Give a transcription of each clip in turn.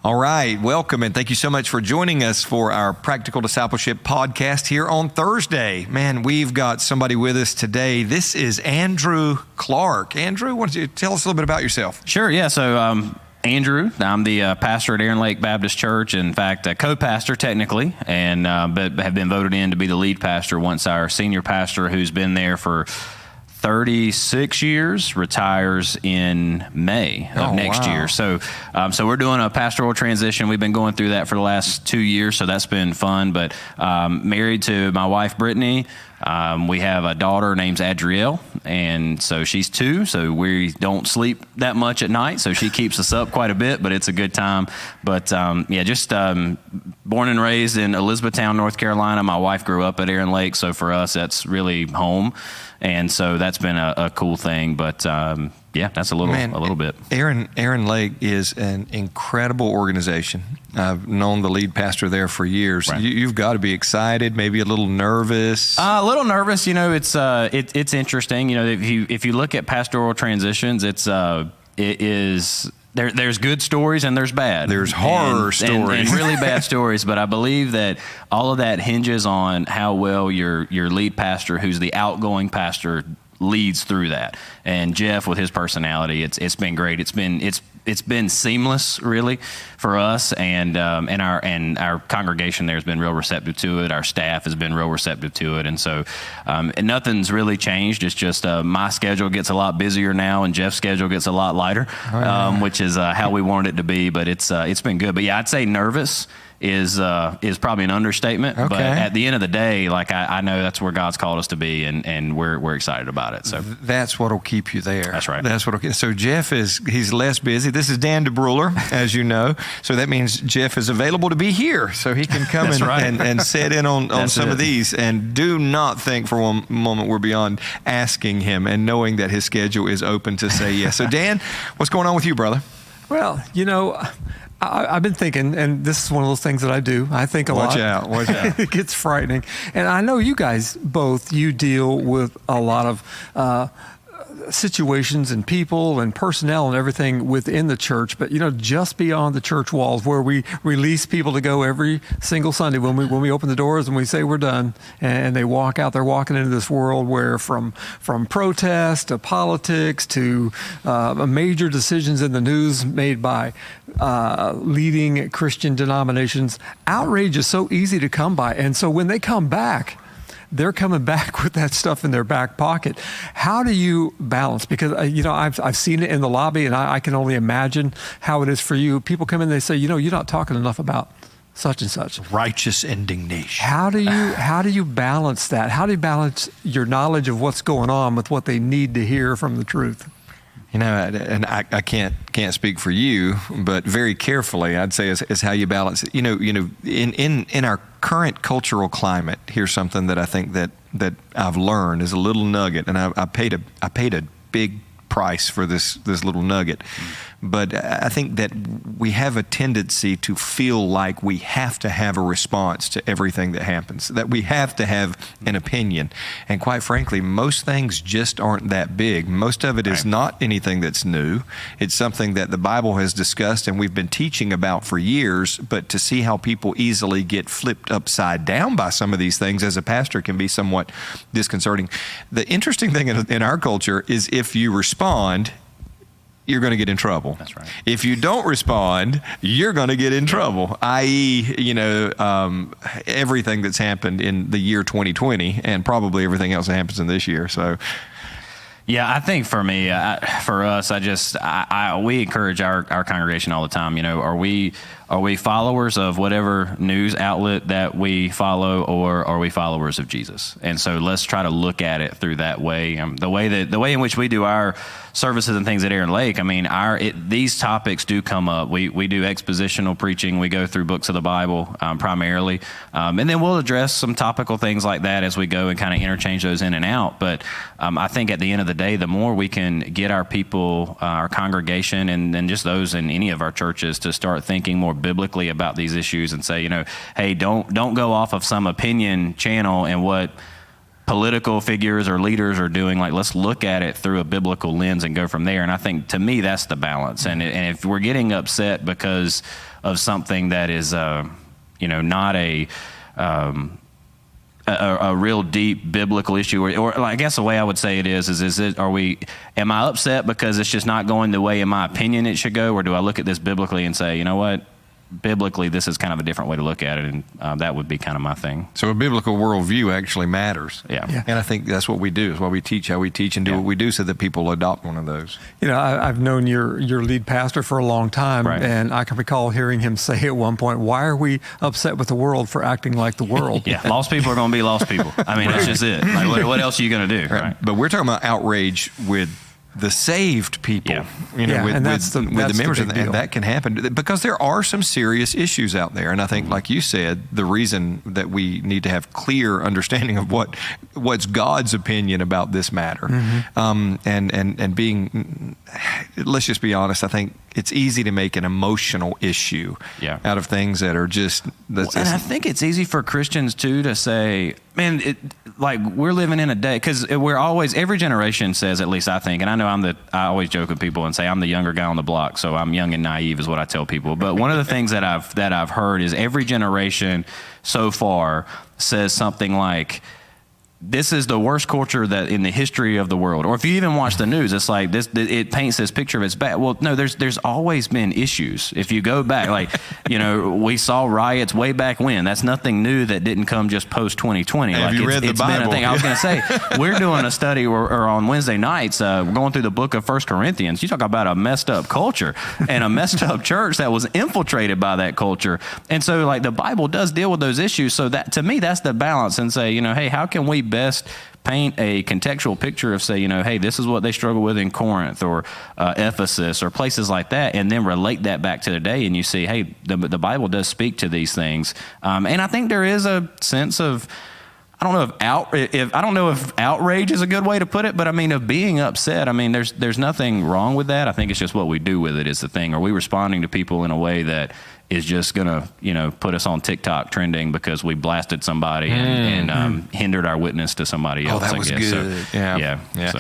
All right, welcome, and thank you so much for joining us for our Practical Discipleship podcast here on Thursday. Man, we've got somebody with us today. This is Andrew Clark. Andrew, why don't you tell us a little bit about yourself? Sure, yeah. So, Andrew, I'm the pastor at Aaron Lake Baptist Church. In fact, a co-pastor technically, and but have been voted in to be the lead pastor once our senior pastor, who's been there for 36 years, retires in May of next year. So we're doing a pastoral transition. We've been going through that for the last 2 years, so that's been fun. But married to my wife, Brittany. We have a daughter named Adrielle, and so she's 2, so we don't sleep that much at night, so she keeps us up quite a bit, but it's a good time. But born and raised in Elizabethtown, North Carolina. My wife grew up at Aaron Lake, so for us, that's really home. And so that's been a cool thing, but that's a little bit. Aaron Lake is an incredible organization. I've known the lead pastor there for years. Right. You've got to be excited, maybe a little nervous. A little nervous. You know, it's interesting. You know, if you look at pastoral transitions, There's good stories and there's bad. There's horror stories. And really bad stories. But I believe that all of that hinges on how well your lead pastor, who's the outgoing pastor, leads through that. And Jeff, with his personality, it's been great. It's been seamless, really, for us, and our congregation there has been real receptive to it. Our staff has been real receptive to it, and so and nothing's really changed. It's just my schedule gets a lot busier now, and Jeff's schedule gets a lot lighter, which is how we wanted it to be. But it's been good. But yeah, I'd say nervous is probably an understatement. Okay. But at the end of the day, like I know that's where God's called us to be, and we're excited about it. So that's what'll keep you there. That's right. So Jeff he's less busy. This is Dan DeBruler, as you know. So that means Jeff is available to be here, so he can come and sit in on some of these. And do not think for one moment we're beyond asking him and knowing that his schedule is open to say yes. So Dan, what's going on with you, brother? Well, you know, I've been thinking, and this is one of those things that I do. I think a lot. Watch out. It gets frightening. And I know you guys you deal with a lot of situations and people and personnel and everything within the church, but just beyond the church walls, where we release people to go every single Sunday when we open the doors and we say we're done, and they walk out. They're walking into this world where from protest to politics to major decisions in the news made by leading Christian denominations, outrage is so easy to come by. And so when they come back, they're coming back with that stuff in their back pocket. How do you balance? Because, I've seen it in the lobby, and I can only imagine how it is for you. People come in, they say, you're not talking enough about such and such. Righteous indignation. How do you balance that? How do you balance your knowledge of what's going on with what they need to hear from the truth? And I can't speak for you, but very carefully, I'd say is how you balance it. In our current cultural climate, here's something that I think that I've learned is a little nugget, and I paid a big price for this little nugget. But I think that we have a tendency to feel like we have to have a response to everything that happens, that we have to have an opinion. And quite frankly, most things just aren't that big. Most of it is not anything that's new. It's something that the Bible has discussed and we've been teaching about for years, but to see how people easily get flipped upside down by some of these things as a pastor can be somewhat disconcerting. The interesting thing in our culture is if you respond, you're going to get in trouble. That's right. If you don't respond, you're going to get in trouble, i.e., everything that's happened in the year 2020 and probably everything else that happens in this year. So, yeah, I think for me, for us, we encourage our congregation all the time. Are we followers of whatever news outlet that we follow, or are we followers of Jesus? And so let's try to look at it through that way. The way in which we do our services and things at Aaron Lake, these topics do come up. We do expositional preaching. We go through books of the Bible primarily, and then we'll address some topical things like that as we go and kind of interchange those in and out. But I think at the end of the day, the more we can get our people, our congregation, and then just those in any of our churches to start thinking more biblically about these issues and say, hey, don't go off of some opinion channel and what political figures or leaders are doing. Like, let's look at it through a biblical lens and go from there. And I think, to me, that's the balance. And if we're getting upset because of something that is, not a real deep biblical issue, or I guess the way I would say it is am I upset because it's just not going the way, in my opinion, it should go? Or do I look at this biblically and say, you know what? Biblically, this is kind of a different way to look at it, and that would be kind of my thing. So a biblical worldview actually matters. Yeah. And I think that's what we do. Is why we teach how we teach and do what we do, so that people adopt one of those. I've known your lead pastor for a long time, right. and I can recall hearing him say at one point, "Why are we upset with the world for acting like the world?" Yeah, lost people are going to be lost people. I mean, that's just it. Like, what else are you going to do? Right. But we're talking about outrage with the saved people, with the members, and that can happen because there are some serious issues out there. And I think, like you said, the reason that we need to have clear understanding of what's God's opinion about this matter, and being, let's just be honest, I think it's easy to make an emotional issue out of things that are just. And I think it's easy for Christians too to say, man, like, we're living in a day, because every generation says, at least I think, and I know I always joke with people and say I'm the younger guy on the block, so I'm young and naive is what I tell people. But one of the things that I've heard is every generation so far says something like, this is the worst culture that in the history of the world. Or if you even watch the news, it's like this. It paints this picture of it's bad. Well, no, there's always been issues. If you go back, like, we saw riots way back when. That's nothing new that didn't come just post 2020. Have you read the Bible? Been a thing. I was going to say, we're doing a study or on Wednesday nights, we're going through the book of 1 Corinthians. You talk about a messed up culture and a messed up church that was infiltrated by that culture. And so, like, the Bible does deal with those issues. So that, to me, that's the balance, and say, hey, how can we best paint a contextual picture of, say, hey, this is what they struggle with in Corinth or Ephesus or places like that, and then relate that back to today, and you see, hey, the Bible does speak to these things. And I think there is a sense of, I don't know if outrage is a good way to put it, but I mean, of being upset. I mean, there's nothing wrong with that. I think it's just what we do with it is the thing. Are we responding to people in a way that is just going to, put us on TikTok trending because we blasted somebody and hindered our witness to somebody else? Oh, that was good. So, yeah. So.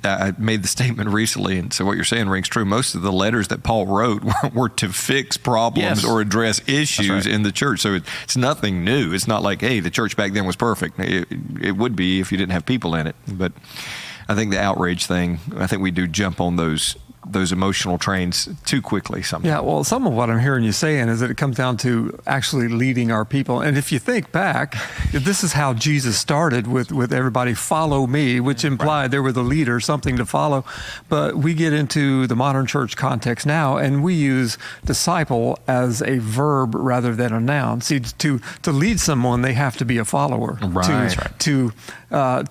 I made the statement recently, and so what you're saying rings true. Most of the letters that Paul wrote were to fix problems or address issues in the church. So it's nothing new. It's not like, hey, the church back then was perfect. It would be if you didn't have people in it. But I think the outrage thing, I think we do jump on those emotional trains too quickly sometimes. Yeah, well, some of what I'm hearing you saying is that it comes down to actually leading our people. And if you think back, this is how Jesus started with everybody, follow me, which implied there were the leader, something to follow. But we get into the modern church context now, and we use disciple as a verb rather than a noun. See, to lead someone, they have to be a follower. To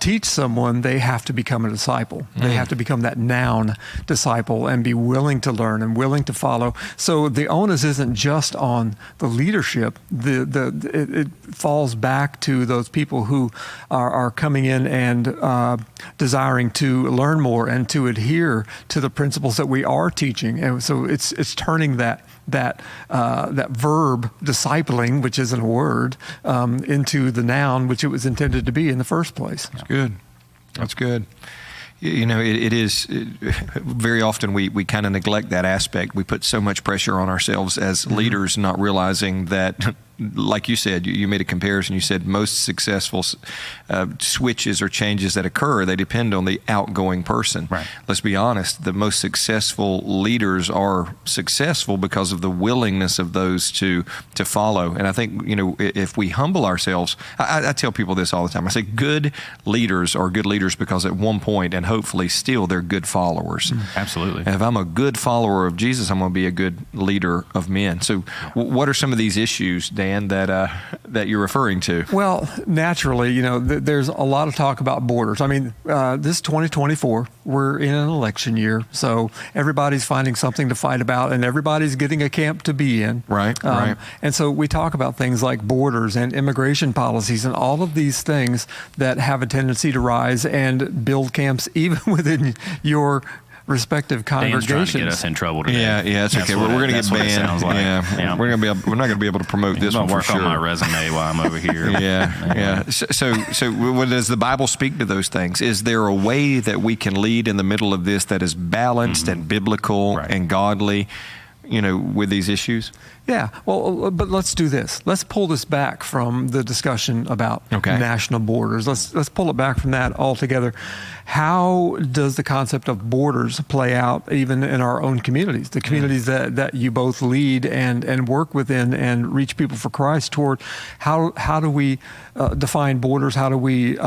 teach someone, they have to become a disciple. They have to become that noun disciple and be willing to learn and willing to follow. So the onus isn't just on the leadership. It falls back to those people who are coming in and desiring to learn more and to adhere to the principles that we are teaching. And so it's turning that verb discipling, which isn't a word, into the noun which it was intended to be in the first place. That's good. It is very often we kind of neglect that aspect. We put so much pressure on ourselves as leaders, not realizing that, like you said, you made a comparison. You said most successful switches or changes that occur, they depend on the outgoing person. Right. Let's be honest, the most successful leaders are successful because of the willingness of those to follow. And I think, if we humble ourselves, I tell people this all the time. I say good leaders are good leaders because at one point, and hopefully still, they're good followers. Absolutely. And if I'm a good follower of Jesus, I'm going to be a good leader of men. So what are some of these issues, Dan, that you're referring to? Well, naturally, there's a lot of talk about borders. I mean, this 2024, we're in an election year, so everybody's finding something to fight about, and everybody's getting a camp to be in. Right. And so we talk about things like borders and immigration policies and all of these things that have a tendency to rise and build camps even within your respective Dan's trying to congregations. get us in trouble today. Yeah, that's okay. We're going to get banned. Sounds like. Yeah, we're not going to be able to promote this one I'm gonna for work sure. on my resume while I'm over here. Yeah. So does the Bible speak to those things? Is there a way that we can lead in the middle of this that is balanced and biblical and godly, with these issues? Yeah. Well, but let's do this. Let's pull this back from the discussion about national borders. Let's pull it back from that altogether. How does the concept of borders play out even in our own communities, the communities that you both lead and work within and reach people for Christ toward? How do we define borders? How do we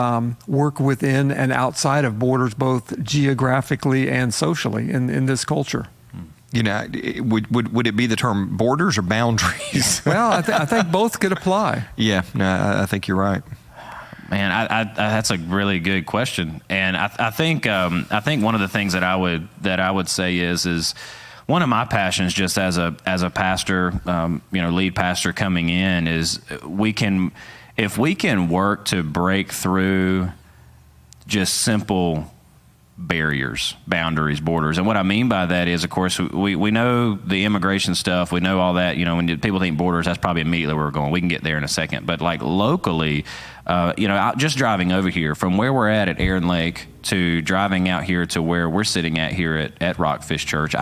work within and outside of borders, both geographically and socially in this culture? Would it be the term borders or boundaries? Well, I think both could apply. Yeah, no, I think you're right. Man, I that's a really good question, and I think one of the things that I would say is one of my passions, just as a pastor, lead pastor coming in, is if we can work to break through just simple barriers, boundaries, borders. And what I mean by that is, of course, we know the immigration stuff. We know all that. When people think borders, that's probably immediately where we're going. We can get there in a second. But like locally, just driving over here from where we're at Aaron Lake to driving out here to where we're sitting at here at RockFish Church,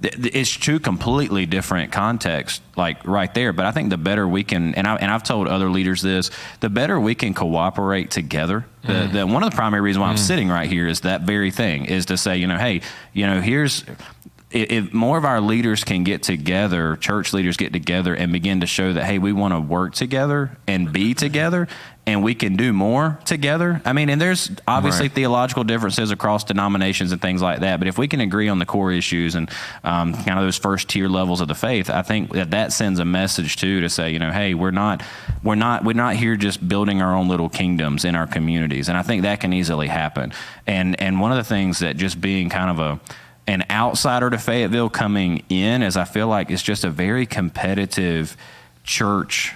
it's two completely different contexts, like right there. But I think the better we can, and I've told other leaders this, the better we can cooperate together. One of the primary reasons why I'm sitting right here is that very thing, is to say, hey, here's. If more of our leaders can get together, church leaders get together and begin to show that, hey, we want to work together and be together, and we can do more together. I mean, and there's obviously theological differences across denominations and things like that, but if we can agree on the core issues and kind of those first tier levels of the faith, I think that sends a message too, to say, hey, we're not here just building our own little kingdoms in our communities, and I think that can easily happen. And one of the things that just being kind of an outsider to Fayetteville coming in, as I feel like it's just a very competitive church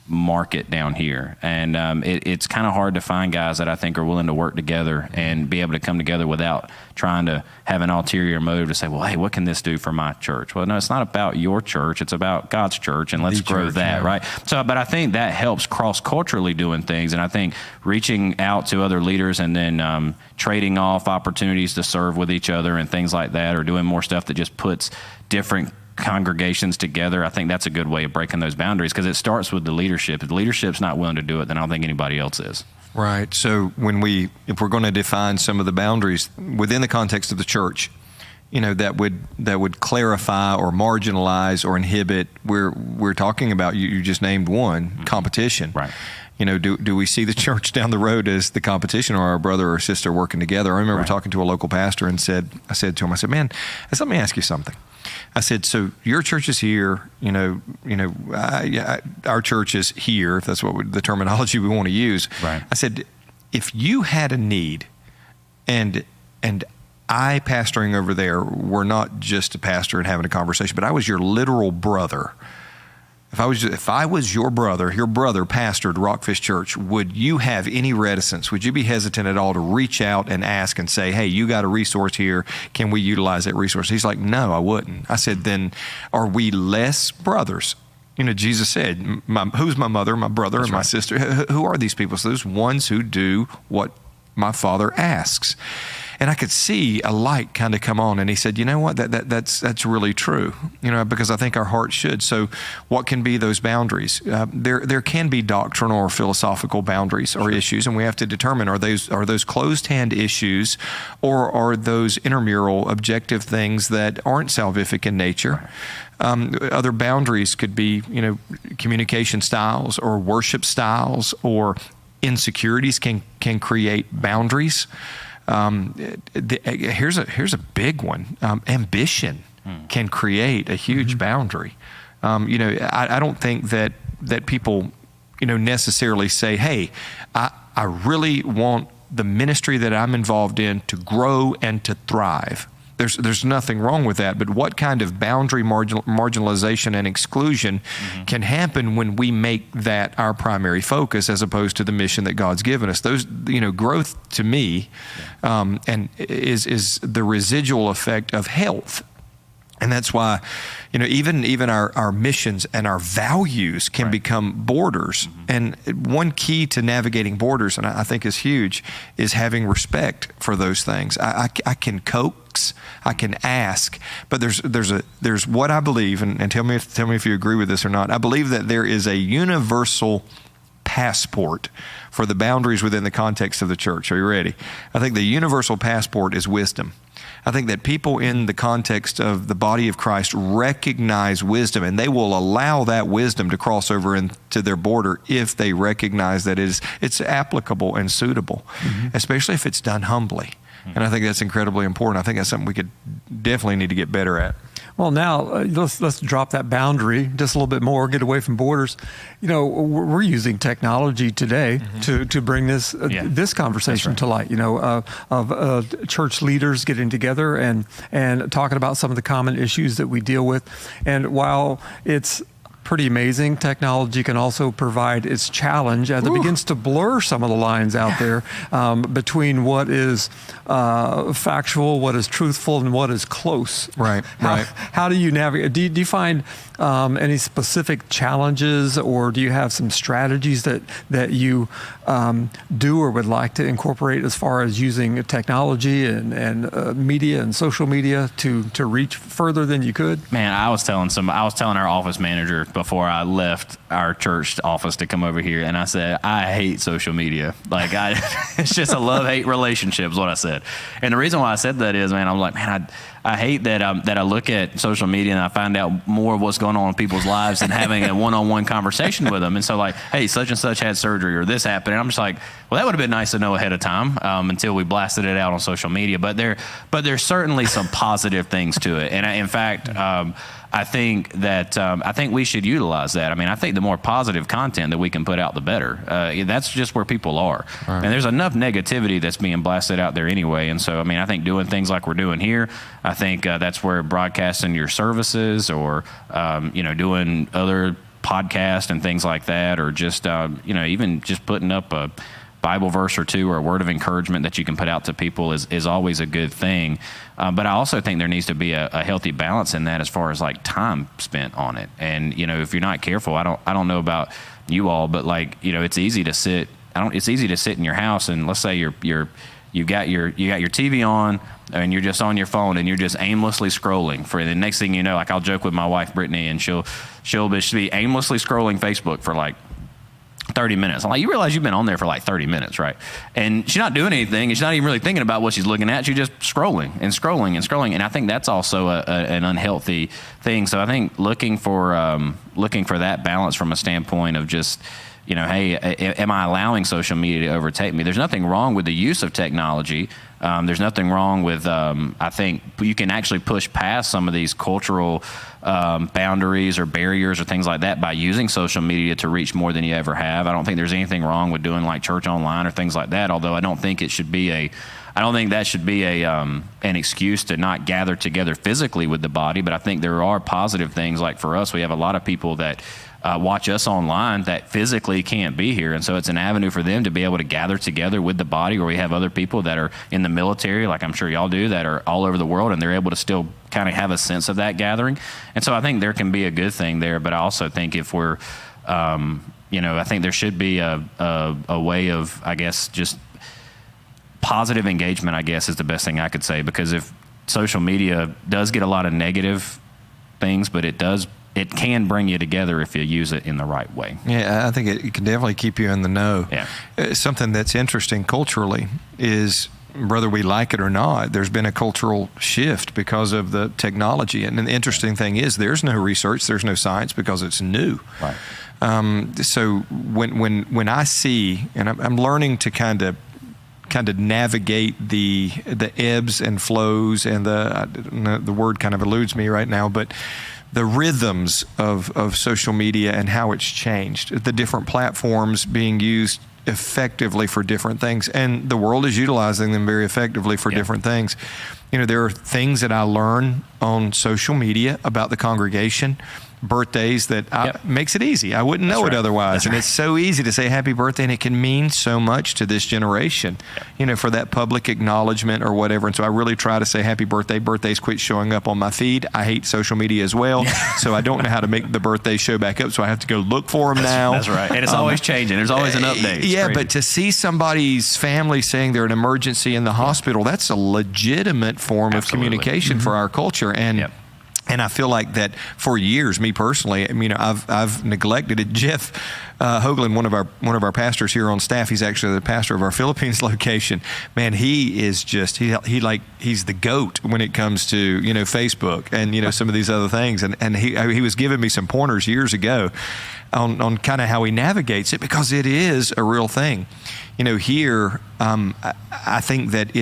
market down here, and it's kind of hard to find guys that I think are willing to work together and be able to come together without trying to have an ulterior motive to say, well, hey, what can this do for my church? Well, no, it's not about your church, it's about God's church, and let's grow that, right? So, but I think that helps cross-culturally doing things, and I think reaching out to other leaders and then trading off opportunities to serve with each other and things like that, or doing more stuff that just puts different congregations together, I think that's a good way of breaking those boundaries, because it starts with the leadership. If the leadership's not willing to do it, then I don't think anybody else is. Right. So if we're going to define some of the boundaries within the context of the church, that would clarify or marginalize or inhibit, we're talking about, you just named one, competition. Right. Do we see the church down the road as the competition, or our brother or sister working together? I remember talking to a local pastor and I said to him, man, let me ask you something. I said, so your church is here, our church is here, if that's the terminology we want to use. Right. I said, if you had a need and I, pastoring over there, were not just a pastor and having a conversation, but I was your literal brother. If I was your brother pastored RockFish Church, would you have any reticence? Would you be hesitant at all to reach out and ask and say, hey, you got a resource here. Can we utilize that resource? He's like, no, I wouldn't. I said, then are we less brothers? Jesus said, who's my mother, my brother, and my sister? Who are these people? So there's ones who do what my Father asks. And I could see a light kind of come on, and he said, you know what, that's really true, because I think our hearts should. So what can be those boundaries? There can be doctrinal or philosophical boundaries or issues, and we have to determine, are those closed-hand issues, or are those intramural objective things that aren't salvific in nature? Other boundaries could be, communication styles or worship styles, or insecurities can create boundaries. Here's a big one. Ambition can create a huge boundary. I don't think that people, necessarily say, hey, I really want the ministry that I'm involved in to grow and to thrive. There's nothing wrong with that, but what kind of boundary marginalization and exclusion can happen when we make that our primary focus as opposed to the mission that God's given us? Those, growth to me, and is the residual effect of health. And that's why, even our missions and our values can become borders. And one key to navigating borders, and I think is huge, is having respect for those things. I can coax, I can ask, but there's what I believe, and tell me if you agree with this or not. I believe that there is a universal passport for the boundaries within the context of the church. Are you ready? I think the universal passport is wisdom. I think that people in the context of the body of Christ recognize wisdom, and they will allow that wisdom to cross over into their border if they recognize that it's applicable and suitable, especially if it's done humbly. And I think that's incredibly important. I think that's something we could definitely need to get better at. Well, now let's drop that boundary just a little bit more, get away from borders. We're using technology today to bring this conversation to light. Of church leaders getting together and talking about some of the common issues that we deal with. And while it's pretty amazing, technology can also provide its challenge as it begins to blur some of the lines out there between what is factual, what is truthful, and what is close. Right. How do you navigate? Do you find any specific challenges, or do you have some strategies that you do or would like to incorporate as far as using technology and media and social media to reach further than you could? Man, I was telling our office manager before I left our church office to come over here, and I said, I hate social media. It's just a love-hate relationship is what I said. And the reason why I said that is, man, I'm like, man, I hate that I look at social media and I find out more of what's going on in people's lives than having a one-on-one conversation with them. And so hey, such and such had surgery or this happened. And I'm just like, well, that would have been nice to know ahead of time until we blasted it out on social media. But there's certainly some positive things to it. And in fact, I think we should utilize that. I mean, I think the more positive content that we can put out, the better. That's just where people are. Right. And there's enough negativity that's being blasted out there anyway. And so, I mean, I think doing things like we're doing here, I think that's where broadcasting your services or, doing other podcasts and things like that, or just, even just putting up a Bible verse or two or a word of encouragement that you can put out to people is always a good thing. But I also think there needs to be a healthy balance in that as far as time spent on it. And, if you're not careful, I don't know about you all, but it's easy to sit. It's easy to sit in your house and let's say you got your TV on and you're just on your phone and you're just aimlessly scrolling for the next thing you know, I'll joke with my wife, Brittany, and she'll be aimlessly scrolling Facebook for 30 minutes. I'm like, you realize you've been on there for 30 minutes, right? And she's not doing anything. And she's not even really thinking about what she's looking at. She's just scrolling and scrolling and scrolling. And I think that's also an unhealthy thing. So I think looking for that balance from a standpoint of just, hey, am I allowing social media to overtake me? There's nothing wrong with the use of technology. There's nothing wrong with, I think you can actually push past some of these cultural boundaries or barriers or things like that by using social media to reach more than you ever have. I don't think there's anything wrong with doing church online or things like that, although I don't think that should be an excuse to not gather together physically with the body. But I think there are positive things. Like for us, we have a lot of people that watch us online that physically can't be here. And so it's an avenue for them to be able to gather together with the body, or we have other people that are in the military, like I'm sure y'all do, that are all over the world, and they're able to still kind of have a sense of that gathering. And so I think there can be a good thing there, but I also think if we're, I think there should be a way of, I guess, just positive engagement, I guess, is the best thing I could say, because if social media does get a lot of negative things, but it can bring you together if you use it in the right way. Yeah, I think it can definitely keep you in the know. Yeah. Something that's interesting culturally is, whether we like it or not, there's been a cultural shift because of the technology. And the interesting thing is there's no research, there's no science, because it's new. Right. So when I see, and I'm learning to kind of navigate the ebbs and flows, and the word kind of eludes me right now, but the rhythms of social media and how it's changed, the different platforms being used effectively for different things, and the world is utilizing them very effectively for different things. There are things that I learn on social media about the congregation, birthdays that makes it easy. I wouldn't know it otherwise. And it's so easy to say happy birthday, and it can mean so much to this generation, for that public acknowledgement or whatever. And so I really try to say happy birthday. Birthdays quit showing up on my feed. I hate social media as well. So I don't know how to make the birthday show back up. So I have to go look for them now. That's right. And it's always changing. There's always an update. Yeah, but to see somebody's family saying they're an emergency in the hospital, that's a legitimate form of communication for our culture. And I feel like that for years, me personally, I've neglected it. Jeff Hoagland, one of our pastors here on staff, he's actually the pastor of our Philippines location. Man, he is just he's the GOAT when it comes to Facebook and some of these other things. And he was giving me some pointers years ago on kind of how he navigates it, because it is a real thing. Here I think that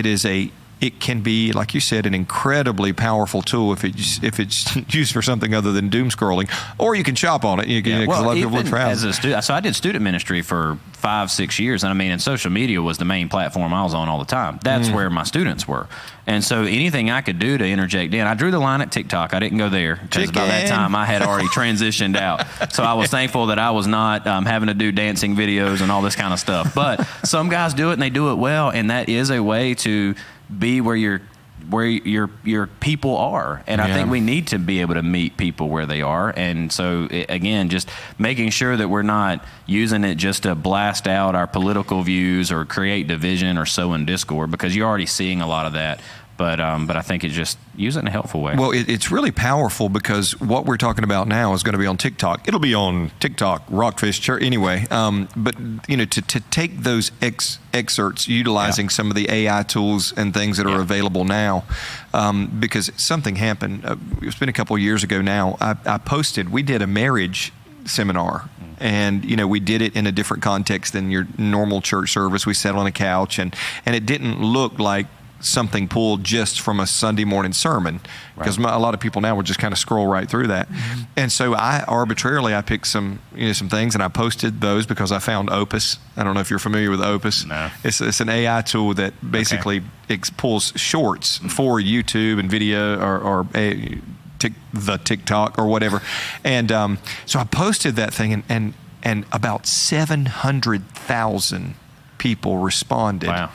it can be, like you said, an incredibly powerful tool if it's used for something other than doom scrolling, or you can chop on it. A lot of people look proud. As a student, so I did student ministry for 5-6 years, and social media was the main platform I was on all the time. That's where my students were, and so anything I could do to interject in, I drew the line at TikTok. I didn't go there because by that time I had already transitioned out. So I was thankful that I was not having to do dancing videos and all this kind of stuff. But some guys do it and they do it well, and that is a way to be where your people are. And I think we need to be able to meet people where they are. And so again, just making sure that we're not using it just to blast out our political views or create division or sow in discord, because you're already seeing a lot of that. But I think it's just use it in a helpful way. Well, it's really powerful, because what we're talking about now is going to be on TikTok. It'll be on TikTok, RockFish Church, anyway. But to take those excerpts, utilizing some of the AI tools and things that are available now, because something happened. It's been a couple of years ago now. We did a marriage seminar. And, we did it in a different context than your normal church service. We sat on a couch, and it didn't look like something pulled just from a Sunday morning sermon, because a lot of people now would just kind of scroll right through that. And so I picked some things, and I posted those because I found Opus. I don't know if you're familiar with Opus. No. It's an AI tool that basically pulls shorts for YouTube and video or the TikTok or whatever. And so I posted that thing, and about 700,000 people responded. Wow.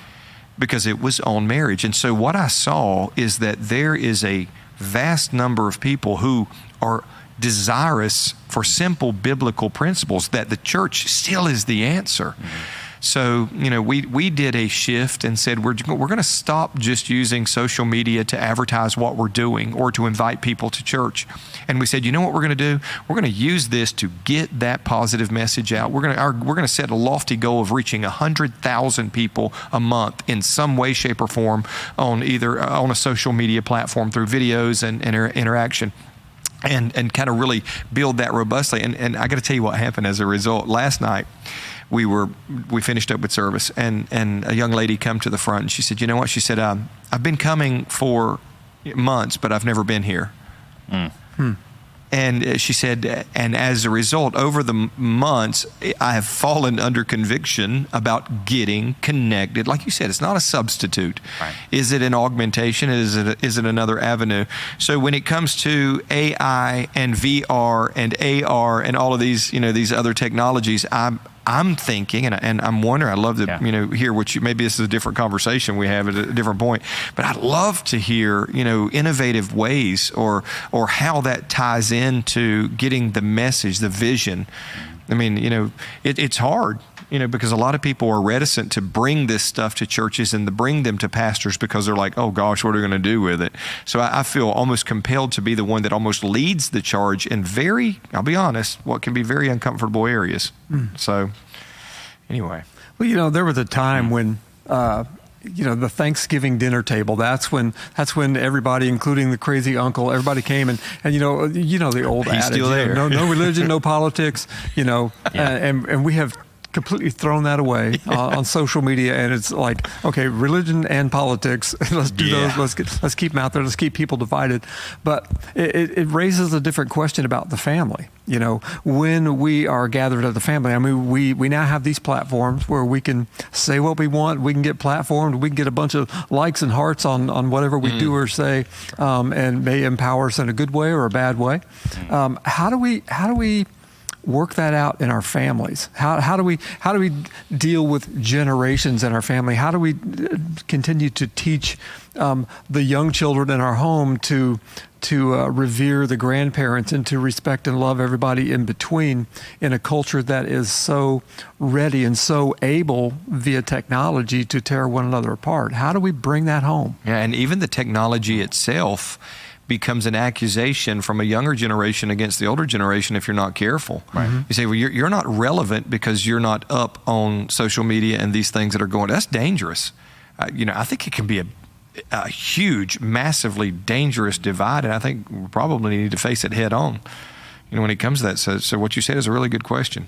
Because it was on marriage. And so what I saw is that there is a vast number of people who are desirous for simple biblical principles, that the church still is the answer. So, we did a shift and said we're going to stop just using social media to advertise what we're doing or to invite people to church. And we said, you know what we're going to do? We're going to use this to get that positive message out. We're going to set a lofty goal of reaching 100,000 people a month in some way, shape, or form on a social media platform through videos and interaction. And kind of really build that robustly. And I got to tell you what happened as a result. Last night, we finished up with service, and a young lady come to the front, and she said, you know what? She said, I've been coming for months, but I've never been here. And she said, and as a result, over the months, I have fallen under conviction about getting connected. Like you said, it's not a substitute. Right. Is it an augmentation? Is it another avenue? So when it comes to AI and VR and AR and all of these, these other technologies, I'm thinking, and I'm wondering, I'd love to, hear maybe this is a different conversation we have at a different point, but I'd love to hear, innovative ways or how that ties into getting the message, the vision. I mean, it's hard, because a lot of people are reticent to bring this stuff to churches and to bring them to pastors because they're like, oh gosh, what are we going to do with it? So I feel almost compelled to be the one that almost leads the charge in I'll be honest, what can be very uncomfortable areas. So anyway. Well, there was a time when, the Thanksgiving dinner table, that's when everybody, including the crazy uncle, everybody came and the old He's adage, still there. No religion, no politics, and we have completely thrown that away on social media, and it's like, okay, religion and politics, let's do those. Let's keep them out there. Let's keep people divided. But it raises a different question about the family. You know, when we are gathered as a family, I mean, we now have these platforms where we can say what we want. We can get platformed. We can get a bunch of likes and hearts on whatever we do or say, and may empower us in a good way or a bad way. How do we work that out in our families? How do we deal with generations in our family? How do we continue to teach the young children in our home to revere the grandparents and to respect and love everybody in between in a culture that is so ready and so able via technology to tear one another apart? How do we bring that home? Yeah, and even the technology itself becomes an accusation from a younger generation against the older generation if you're not careful. Right. You say, well, you're not relevant because you're not up on social media and these things that are going. That's dangerous. I think it can be a huge, massively dangerous divide, and I think we probably need to face it head on. When it comes to that. So what you said is a really good question.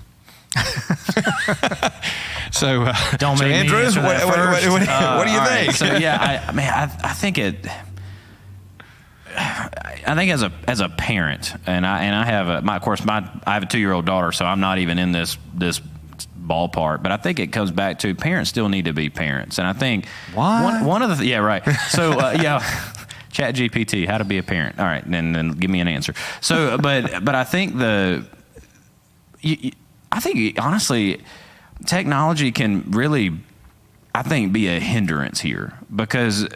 Don't make Andrew, me answer that first. What do you think? Right. So I think it. I think as a parent, and I have I have a 2-year-old daughter, so I'm not even in this ballpark. But I think it comes back to parents still need to be parents, and I think one of the right. So Chat GPT, how to be a parent. All right, then give me an answer. So, but I think honestly, technology can really, I think, be a hindrance here because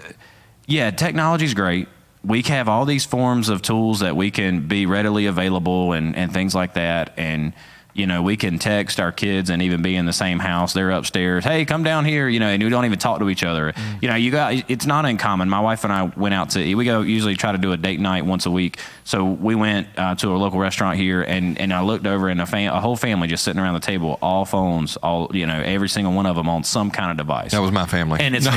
technology is great. We have all these forms of tools that we can be readily available and things like that. And, we can text our kids and even be in the same house. They're upstairs. Hey, come down here, and we don't even talk to each other. It's not uncommon. My wife and I went out to eat. We usually try to do a date night once a week. So we went to a local restaurant here and I looked over and a whole family just sitting around the table, all phones, every single one of them on some kind of device. That was my family. And it's,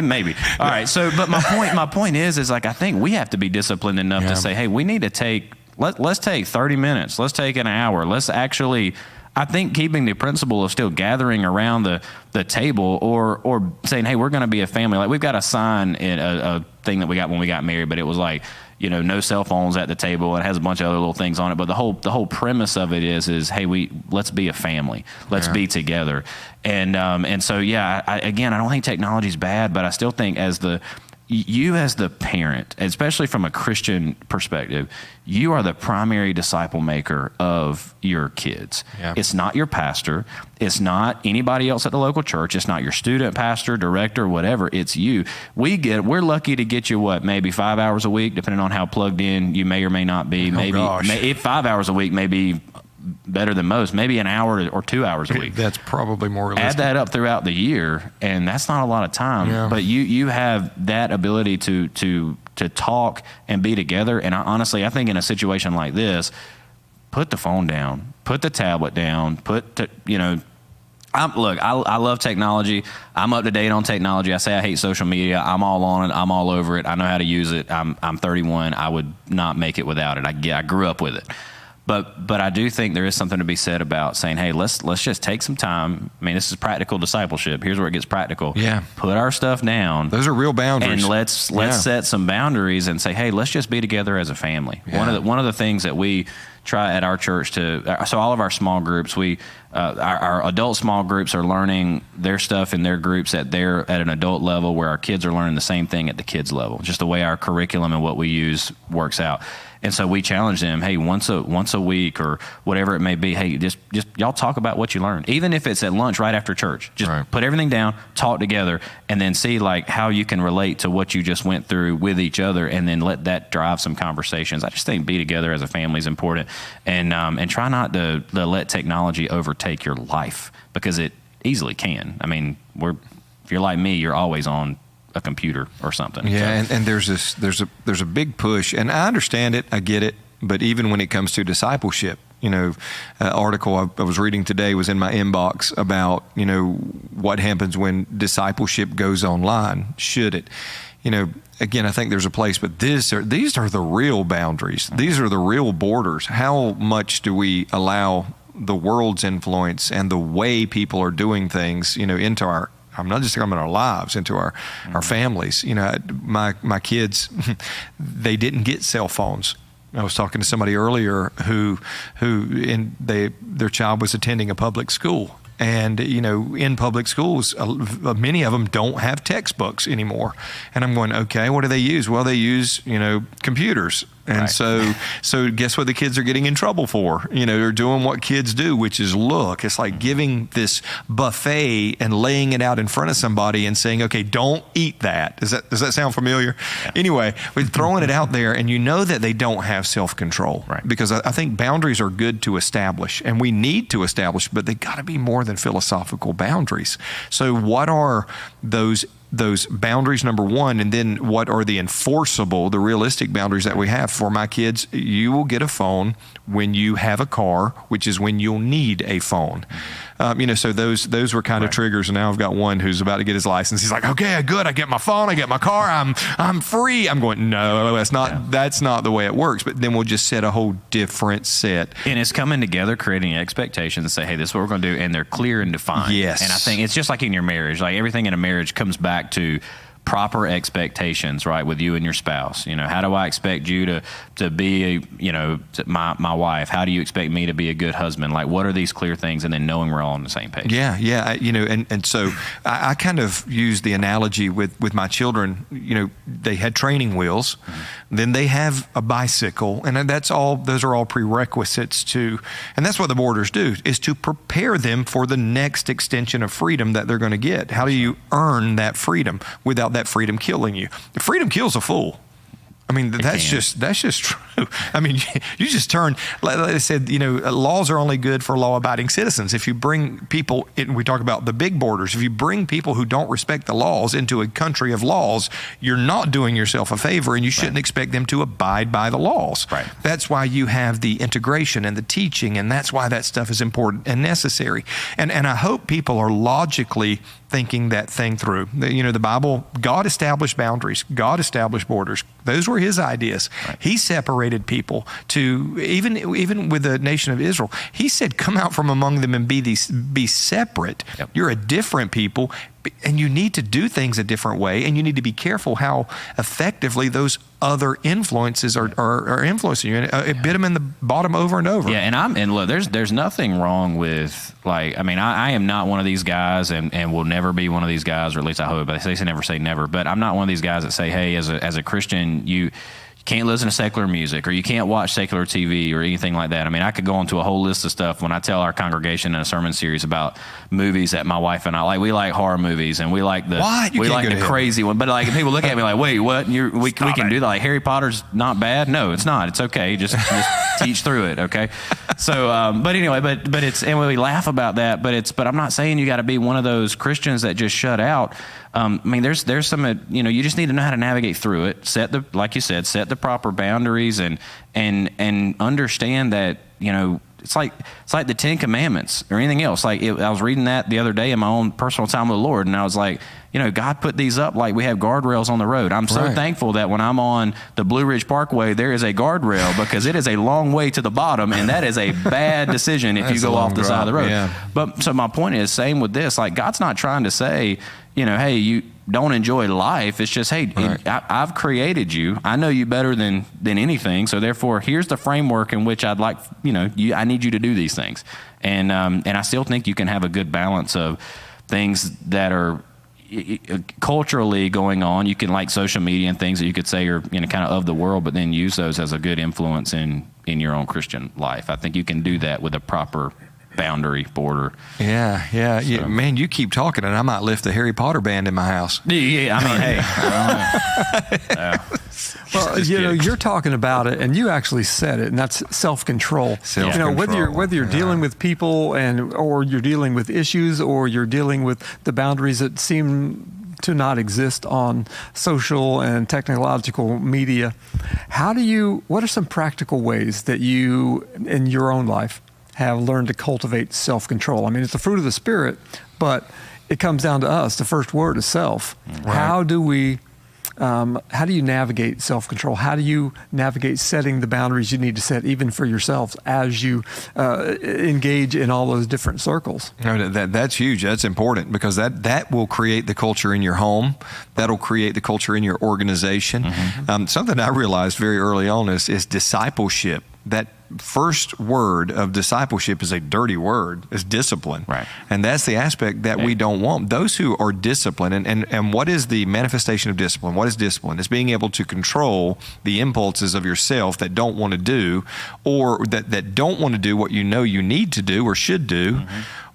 maybe. All right. So, but my point is like, I think we have to be disciplined enough to say, hey, we need to let's take 30 minutes. Let's take an hour. Let's actually, I think keeping the principle of still gathering around the table or saying, hey, we're going to be a family. Like we've got a sign in a thing that we got when we got married, but it was like, no cell phones at the table. It has a bunch of other little things on it. But the whole premise of it is, hey, let's be a family. Let's be together. And so, I don't think technology is bad, but I still think as the parent, especially from a Christian perspective, you are the primary disciple maker of your kids. Yeah. It's not your pastor. It's not anybody else at the local church. It's not your student pastor, director, whatever. It's you. We're lucky to get you maybe 5 hours a week, depending on how plugged in you may or may not be. If 5 hours a week may be better than most, maybe an hour or 2 hours a week. That's probably more realistic. Add that up throughout the year, and that's not a lot of time. But you have that ability to talk and be together. And I think in a situation like this, put the phone down, put the tablet down, I love technology. I'm up to date on technology. I say I hate social media. I'm all on it. I'm all over it. I know how to use it. I'm 31. I would not make it without it. I grew up with it. But I do think there is something to be said about saying, hey, let's just take some time. I mean, this is practical discipleship. Here's where it gets practical. Yeah. Put our stuff down. Those are real boundaries. And let's set some boundaries and say, hey, let's just be together as a family. Yeah. One of the things that we try at our church so all of our small groups, our adult small groups are learning their stuff in their groups at an adult level, where our kids are learning the same thing at the kids level. Just the way our curriculum and what we use works out. And so we challenge them, hey, once a week or whatever it may be, hey, just y'all talk about what you learned. Even if it's at lunch right after church, just put everything down, talk together, and then see like how you can relate to what you just went through with each other, and then let that drive some conversations. I just think be together as a family is important, and try not to let technology overtake your life, because it easily can. I mean, if you're like me, you're always on a computer or something. Yeah, so. and there's a big push, and I understand it, I get it, but even when it comes to discipleship, article I was reading today was in my inbox about, what happens when discipleship goes online. Should it? Again, I think there's a place, but these are the real boundaries. These are the real borders. How much do we allow the world's influence and the way people are doing things, into our, I'm not just talking about our lives, into our families. My kids, they didn't get cell phones. I was talking to somebody earlier who their child was attending a public school. And, in public schools, many of them don't have textbooks anymore. And I'm going, okay, what do they use? Well, they use, computers. And right. so guess what the kids are getting in trouble for? They're doing what kids do, which is look. It's like giving this buffet and laying it out in front of somebody and saying, okay, don't eat that. Does that sound familiar? Yeah. Anyway, we're throwing it out there, and that they don't have self-control. Right. Because I think boundaries are good to establish, and we need to establish, but they got to be more than philosophical boundaries. So what are those boundaries, number one, and then what are the enforceable, the realistic boundaries that we have? For my kids, you will get a phone when you have a car, which is when you'll need a phone. So those were kind of triggers, and now I've got one who's about to get his license. He's like, okay, good, I get my phone, I get my car, I'm free. I'm going, no, that's not the way it works. But then we'll just set a whole different set. And it's coming together, creating expectations and say, hey, this is what we're going to do, and they're clear and defined. Yes. And I think it's just like in your marriage, like everything in a marriage comes back to proper expectations, right, with you and your spouse. How do I expect you to be my wife? How do you expect me to be a good husband? Like, what are these clear things? And then knowing we're all on the same page. Yeah. And so I kind of use the analogy with my children. They had training wheels, then they have a bicycle, and those are all prerequisites to, and that's what the boarders do, is to prepare them for the next extension of freedom that they're going to get. How do you earn that freedom without that freedom killing you? The freedom kills a fool. I mean, that's just true. I mean, you just turn, like I said, laws are only good for law-abiding citizens. If you bring people, we talk about the big borders, if you bring people who don't respect the laws into a country of laws, you're not doing yourself a favor, and you shouldn't expect them to abide by the laws. Right. That's why you have the integration and the teaching, and that's why that stuff is important and necessary. And I hope people are logically thinking that thing through. The Bible, God established boundaries. God established borders. Those were his ideas. Right. He separated people to, even with the nation of Israel, he said, come out from among them and be separate. Yep. You're a different people, and you need to do things a different way, and you need to be careful how effectively those other influences are influencing you. And it bit them in the bottom over and over. Yeah, and look, there's nothing wrong with, like, I mean, I am not one of these guys, and will never be one of these guys, or at least I hope. But they say never say never. But I'm not one of these guys that say, hey, as a Christian, you can't listen to secular music, or you can't watch secular TV or anything like that. I mean, I could go into a whole list of stuff when I tell our congregation in a sermon series about movies that my wife and I like. We like horror movies, and we like the crazy one. But like, people look at me like, wait, what? We can do that? Like, Harry Potter's not bad? No, it's not. It's okay. Just teach through it, okay? So, but anyway, but it's, and we laugh about that. But I'm not saying you got to be one of those Christians that just shut out. I mean, there's some, you just need to know how to navigate through it. Like you said, set the proper boundaries, and understand that, it's like the Ten Commandments or anything else. Like, I was reading that the other day in my own personal time with the Lord, and I was like, God put these up like we have guardrails on the road. I'm so thankful that when I'm on the Blue Ridge Parkway, there is a guardrail, because it is a long way to the bottom, and that is a bad decision if you go off the side of the road. Yeah. But so my point is, same with this. Like, God's not trying to say, hey, you don't enjoy life. It's just, hey, I've created you. I know you better than anything. So therefore, here's the framework in which I'd like, I need you to do these things. And I still think you can have a good balance of things that are culturally going on. You can, like social media and things that you could say are kind of the world, but then use those as a good influence in your own Christian life. I think you can do that with a proper boundary border. Yeah. So. Man, you keep talking, and I might lift the Harry Potter band in my house. Yeah, I mean, hey. Well, you're talking about it, and you actually said it, and that's self-control. Whether you're dealing with people or you're dealing with issues, or you're dealing with the boundaries that seem to not exist on social and technological media, what are some practical ways that you, in your own life, have learned to cultivate self-control? I mean, it's the fruit of the Spirit, but it comes down to us. The first word is self. Right. How do we how do you navigate self-control? How do you navigate setting the boundaries you need to set, even for yourselves, as you engage in all those different circles? That's huge. That's important, because that will create the culture in your home. That'll create the culture in your organization. Something I realized very early on is discipleship. That first word of discipleship is a dirty word. It's discipline. Right. And that's the aspect that we don't want. Those who are disciplined, and what is the manifestation of discipline? What is discipline? It's being able to control the impulses of yourself that don't want to do, or that don't want to do what you know you need to do or should do,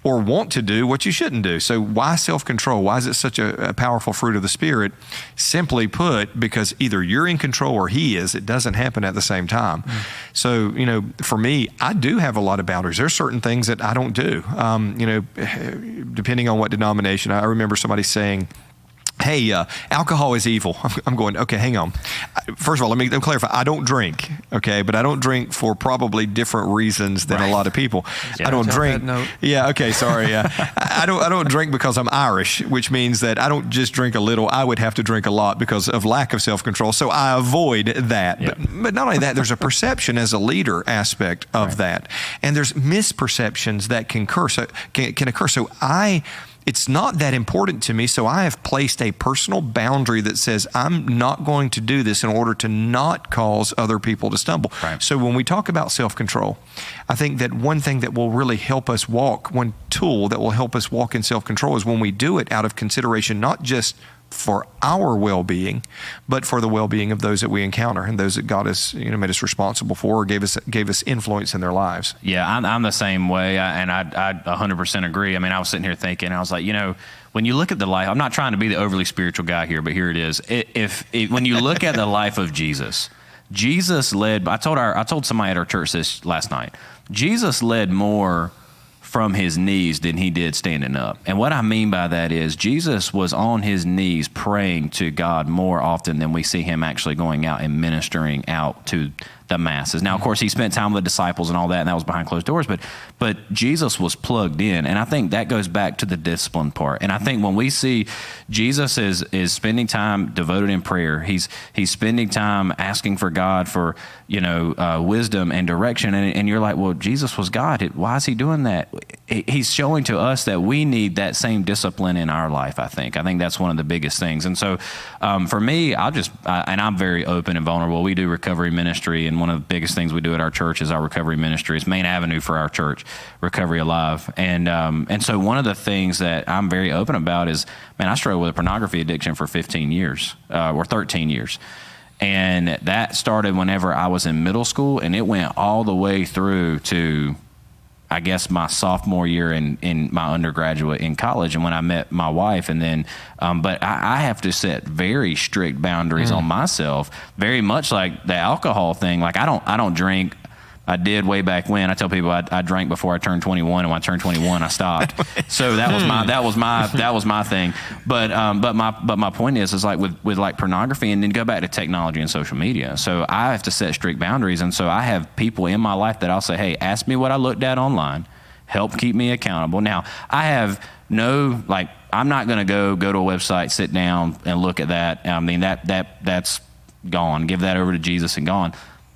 or want to do what you shouldn't do. So why self-control? Why is it such a powerful fruit of the Spirit? Simply put, because either you're in control or He is. It doesn't happen at the same time. So, for me, I do have a lot of boundaries. There's certain things that I don't do, depending on what denomination. I remember somebody saying, hey, alcohol is evil. I'm going, okay, hang on. First of all, let me clarify. I don't drink, okay? But I don't drink for probably different reasons than a lot of people. Yeah, I don't drink. Yeah, okay, sorry. I don't drink because I'm Irish, which means that I don't just drink a little. I would have to drink a lot because of lack of self-control. So I avoid that. Yep. But not only that, there's a perception as a leader aspect of that. And there's misperceptions that can occur. So it's not that important to me, so I have placed a personal boundary that says I'm not going to do this in order to not cause other people to stumble. Right. So when we talk about self-control, I think that one thing that will really help us one tool that will help us walk in self-control is when we do it out of consideration, not just for our well-being, but for the well-being of those that we encounter and those that God has made us responsible for, or gave us influence in their lives. Yeah, I'm the same way, and I 100% agree. I mean, I was sitting here thinking, I was like, when you look at the life, I'm not trying to be the overly spiritual guy here, but here it is. When you look at the life of Jesus led. I told somebody at our church this last night. Jesus led more from his knees than he did standing up. And what I mean by that is Jesus was on his knees praying to God more often than we see him actually going out and ministering out to the masses. Now, of course, he spent time with the disciples and all that, and that was behind closed doors, but Jesus was plugged in. And I think that goes back to the discipline part. And I think when we see Jesus is spending time devoted in prayer, he's spending time asking for God for, wisdom and direction. And you're like, well, Jesus was God. Why is he doing that? He's showing to us that we need that same discipline in our life, I think. I think that's one of the biggest things. And so for me, and I'm very open and vulnerable. We do recovery ministry, and one of the biggest things we do at our church is our recovery ministry. It's main avenue for our church, Recovery Alive. And so one of the things that I'm very open about is, man, I struggled with a pornography addiction for 15 years or 13 years. And that started whenever I was in middle school, and it went all the way through to, I guess, my sophomore year in my undergraduate in college, and when I met my wife. And then, but I have to set very strict boundaries on myself, very much like the alcohol thing. Like I don't drink. I did way back when. I tell people I drank before I turned 21, and when I turned 21, I stopped. So that was my thing. But my point is like with like pornography, and then go back to technology and social media. So I have to set strict boundaries, and so I have people in my life that I'll say, hey, ask me what I looked at online, help keep me accountable. Now I have I'm not going to go to a website, sit down and look at that. I mean that's gone. Give that over to Jesus and gone.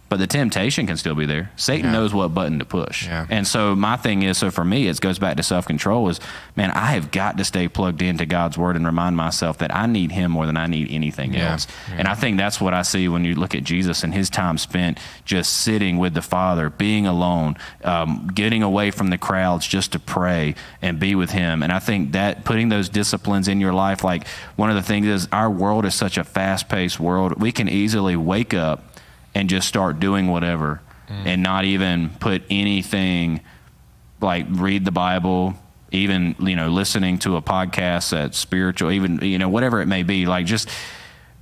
But the temptation can still be there. Satan knows what button to push. Yeah. And so my thing is, so for me, it goes back to self-control is, man, I have got to stay plugged into God's word and remind myself that I need him more than I need anything else. Yeah. And I think that's what I see when you look at Jesus and his time spent just sitting with the Father, being alone, getting away from the crowds just to pray and be with him. And I think that putting those disciplines in your life, like one of the things is our world is such a fast-paced world. We can easily wake up and just start doing whatever and not even put anything, like read the Bible, even, listening to a podcast that's spiritual, even, whatever it may be. Like just,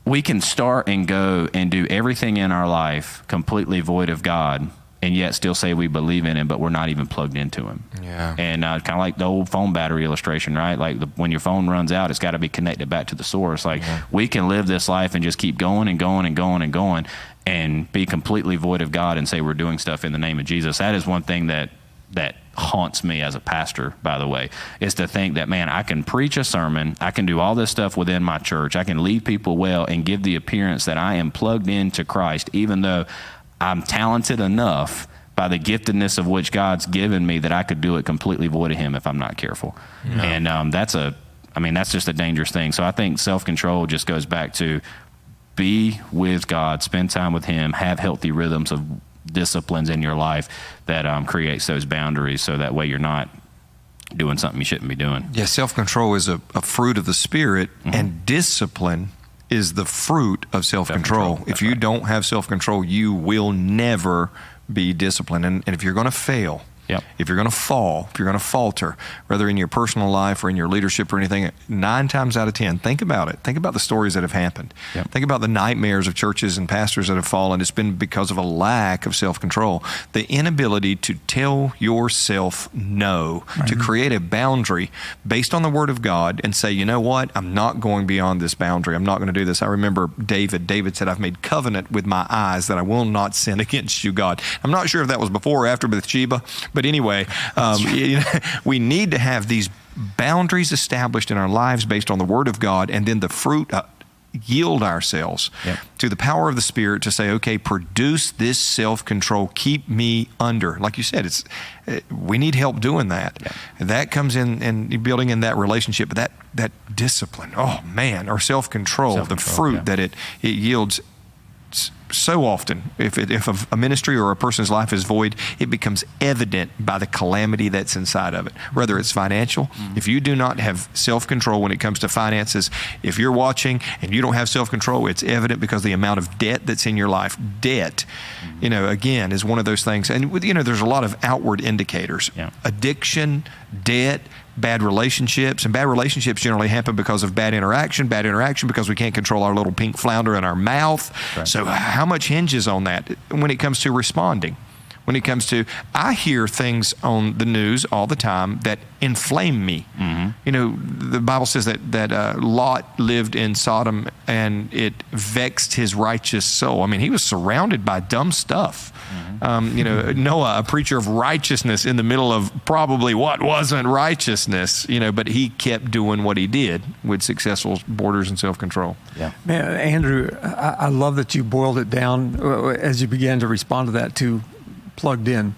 we can start and go and do everything in our life completely void of God, and yet still say we believe in him, but we're not even plugged into him. Yeah. And kind of like the old phone battery illustration, right? Like when your phone runs out, it's got to be connected back to the source. Like we can live this life and just keep going and going and going and going and be completely void of God and say we're doing stuff in the name of Jesus. That is one thing that haunts me as a pastor, by the way, is to think that, man, I can preach a sermon, I can do all this stuff within my church, I can lead people well and give the appearance that I am plugged into Christ, even though I'm talented enough by the giftedness of which God's given me that I could do it completely void of him if I'm not careful. No. And that's just a dangerous thing. So I think self-control just goes back to be with God, spend time with him, have healthy rhythms of disciplines in your life that creates those boundaries, so that way you're not doing something you shouldn't be doing. Yeah, self-control is a fruit of the Spirit, and discipline is the fruit of self-control. If you don't have self-control, you will never be disciplined. And if you're going to fail, if you're going to fall, if you're going to falter, whether in your personal life or in your leadership or anything, 9 times out of 10, think about it. Think about the stories that have happened. Think about the nightmares of churches and pastors that have fallen. It's been because of a lack of self-control. The inability to tell yourself no, to create a boundary based on the Word of God and say, you know what, I'm not going beyond this boundary. I'm not going to do this. I remember David said, I've made covenant with my eyes that I will not sin against you, God. I'm not sure if that was before or after Bathsheba, but anyway, we need to have these boundaries established in our lives based on the Word of God, and then the fruit yield ourselves to the power of the Spirit to say, okay, produce this self-control, keep me under. Like you said, we need help doing that. That comes in and building in that relationship, but that discipline, or self-control, the fruit that it yields. So often, if a ministry or a person's life is void, it becomes evident by the calamity that's inside of it. Whether it's financial, if you do not have self-control when it comes to finances, if you're watching and you don't have self-control, it's evident because the amount of debt that's in your life. Debt, again, is one of those things. And, there's a lot of outward indicators. Addiction, debt, bad relationships, and bad relationships generally happen because of bad interaction because we can't control our little pink flounder in our mouth. So how much hinges on that when it comes to responding? When it comes to, I hear things on the news all the time that inflame me. The Bible says that Lot lived in Sodom and it vexed his righteous soul. I mean, he was surrounded by dumb stuff. Noah, a preacher of righteousness in the middle of probably what wasn't righteousness, but he kept doing what he did with successful borders and self-control. Man, Andrew, I love that you boiled it down as you began to respond to that to plugged in,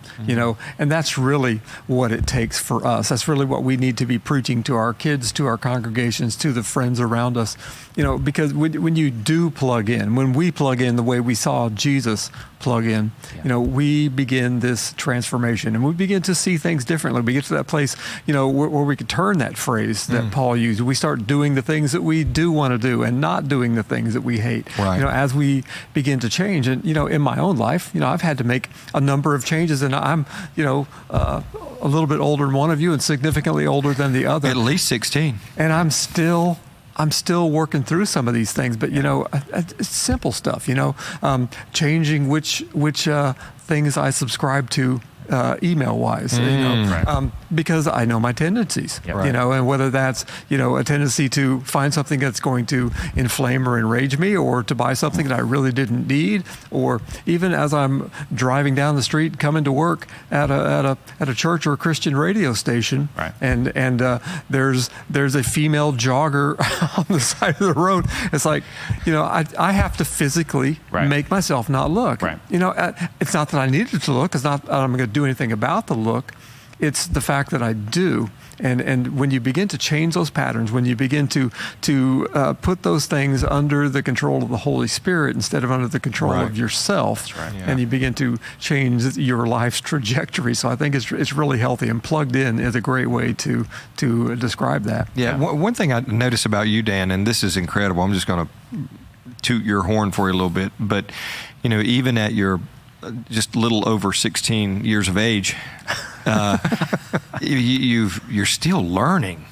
and that's really what it takes for us. That's really what we need to be preaching to our kids, to our congregations, to the friends around us, because when you do plug in, when we plug in the way we saw Jesus plug in, we begin this transformation and we begin to see things differently. We get to that place, where we could turn that phrase that Paul used. We start doing the things that we do want to do and not doing the things that we hate. As we begin to change. And, in my own life, I've had to make a number of changes, and I'm, a little bit older than one of you and significantly older than the other. At least 16. And I'm still working through some of these things, but it's simple stuff. Changing which things I subscribe to email wise, because I know my tendencies, and whether that's, a tendency to find something that's going to inflame or enrage me, or to buy something that I really didn't need, or even as I'm driving down the street, coming to work at a church or a Christian radio station, and there's a female jogger on the side of the road. It's like, I have to physically make myself not look. It's not that I needed to look. It's not that I'm going to do anything about the look. It's the fact that I do. And when you begin to change those patterns, when you begin to put those things under the control of the Holy Spirit instead of under the control of yourself, and you begin to change your life's trajectory. So I think it's really healthy, and plugged in is a great way to describe that. One thing I notice about you, Dan, and this is incredible. I'm just going to toot your horn for you a little bit, but even at your just a little over 16 years of age, you're still learning.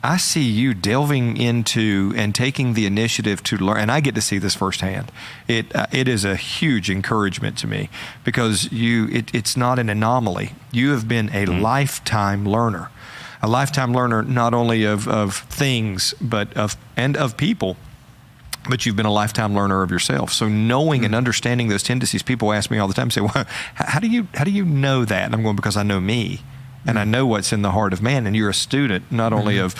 I see you delving into and taking the initiative to learn, and I get to see this firsthand. It is a huge encouragement to me, because it's not an anomaly. You have been a lifetime learner, not only of things but of people. But you've been a lifetime learner of yourself. So knowing and understanding those tendencies, people ask me all the time, say, well, how do you know that? And I'm going, because I know me. and I know what's in the heart of man. And you're a student not only of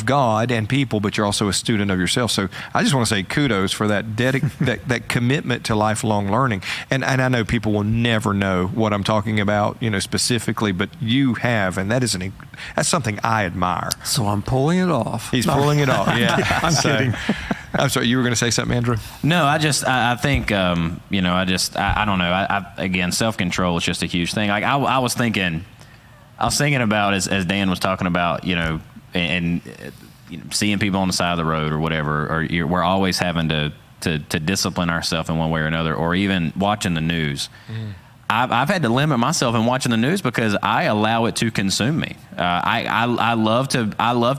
God and people, but you're also a student of yourself. So I just want to say kudos for that that commitment to lifelong learning. And I know people will never know what I'm talking about, specifically, but you have, and that's something I admire. So I'm pulling it off. He's pulling it off. Yeah, I'm kidding. I'm sorry, you were going to say something, Andrew? No, I think, I don't know. Again, self-control is just a huge thing. Like I was thinking about as Dan was talking about, and seeing people on the side of the road or whatever, or we're always having to discipline ourselves in one way or another, or even watching the news. I've had to limit myself in watching the news because I allow it to consume me. I love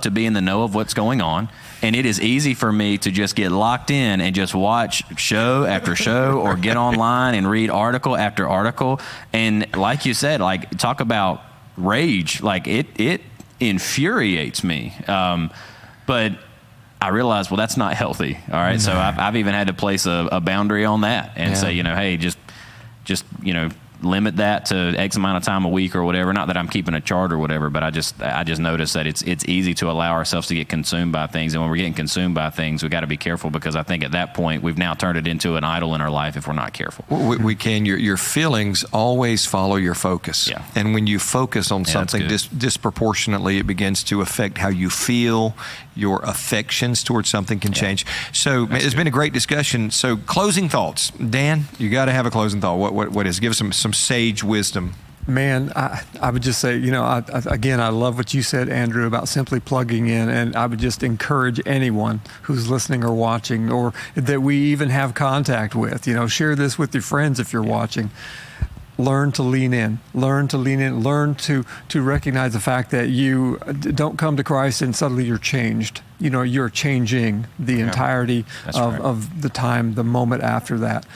to be in the know of what's going on, and it is easy for me to just get locked in and just watch show after show or get online and read article after article. And like you said, like talk about rage, like it infuriates me. But I realized, well, that's not healthy. All right, so I've even had to place a boundary on that and say, hey, just limit that to X amount of time a week or whatever. Not that I'm keeping a chart or whatever, but I just noticed that it's easy to allow ourselves to get consumed by things. And when we're getting consumed by things, we got to be careful, because I think at that point we've now turned it into an idol in our life if we're not careful. We can. Your feelings always follow your focus. Yeah. And when you focus on something disproportionately, it begins to affect how you feel. Your affections towards something can change. So it's been a great discussion. So closing thoughts. Dan, you got to have a closing thought. What is? Give us some sage wisdom. Man, I would just say, I love what you said, Andrew, about simply plugging in. And I would just encourage anyone who's listening or watching, or that we even have contact with, share this with your friends if you're watching. Learn to lean in, learn to recognize the fact that you don't come to Christ and suddenly you're changed. You're changing the entirety of the time, the moment after that.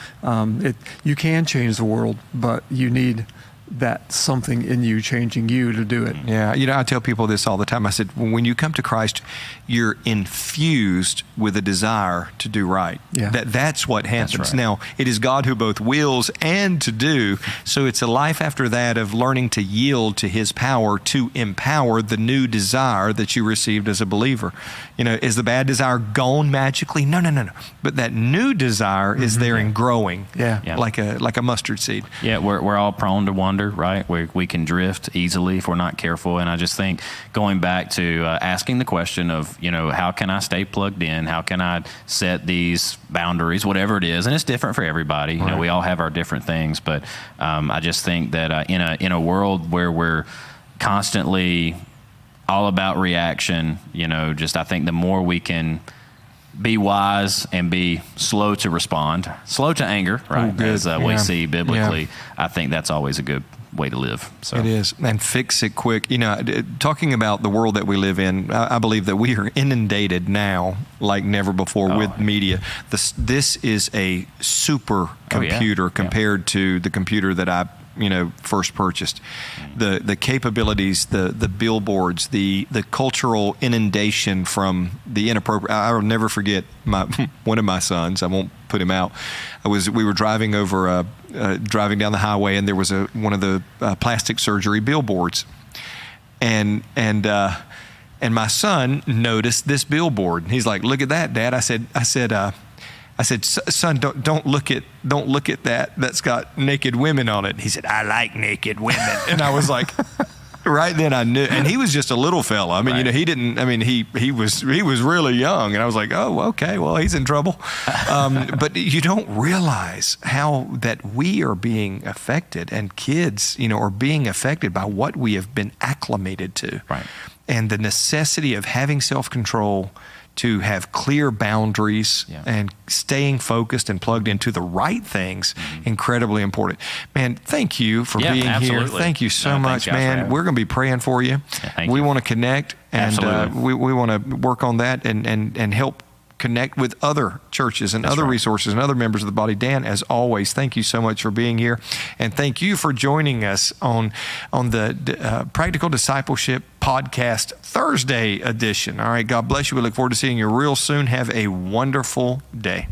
You can change the world, but you need that something in you changing you to do it. Yeah, I tell people this all the time. I said, when you come to Christ, you're infused with a desire to do right. Yeah. That's what happens. That's right. Now, it is God who both wills and to do. So it's a life after that of learning to yield to His power to empower the new desire that you received as a believer. Is the bad desire gone magically? No. But that new desire is there and growing. Yeah. Like a mustard seed. Yeah, we're all prone to wander, right? We can drift easily if we're not careful. And I just think going back to asking the question of, how can I stay plugged in? How can I set these boundaries, whatever it is? And it's different for everybody. Right. We all have our different things. But I just think that in a world where we're constantly all about reaction, I think the more we can be wise and be slow to respond, slow to anger, right? As we see biblically, I think that's always a good way to live. So it is, and fix it quick. Talking about the world that we live in, I believe that we are inundated now like never before with media. This is a super computer compared to the computer that I first purchased. The capabilities, the billboards, the cultural inundation from the inappropriate. I'll never forget one of my sons. I won't put him out. We were driving driving down the highway, and there was one of the plastic surgery billboards, and my son noticed this billboard. He's like, "Look at that, Dad." I said, "Son, don't look at that. That's got naked women on it." He said, "I like naked women," and I was like, right then I knew. And he was just a little fella. I mean, he didn't. I mean, he was really young, and I was like, "Oh, okay, well, he's in trouble." But you don't realize how that we are being affected, and kids, are being affected by what we have been acclimated to, right? And the necessity of having self-control, to have clear boundaries and staying focused and plugged into the right things, incredibly important. Man, thank you for being here. Thank you so much, man. We're going to be praying for you. We want to connect, and we want to work on that and help connect with other churches and other resources and other members of the body. Dan, as always, thank you so much for being here. And thank you for joining us on the Practical Discipleship Podcast Thursday edition. All right, God bless you. We look forward to seeing you real soon. Have a wonderful day.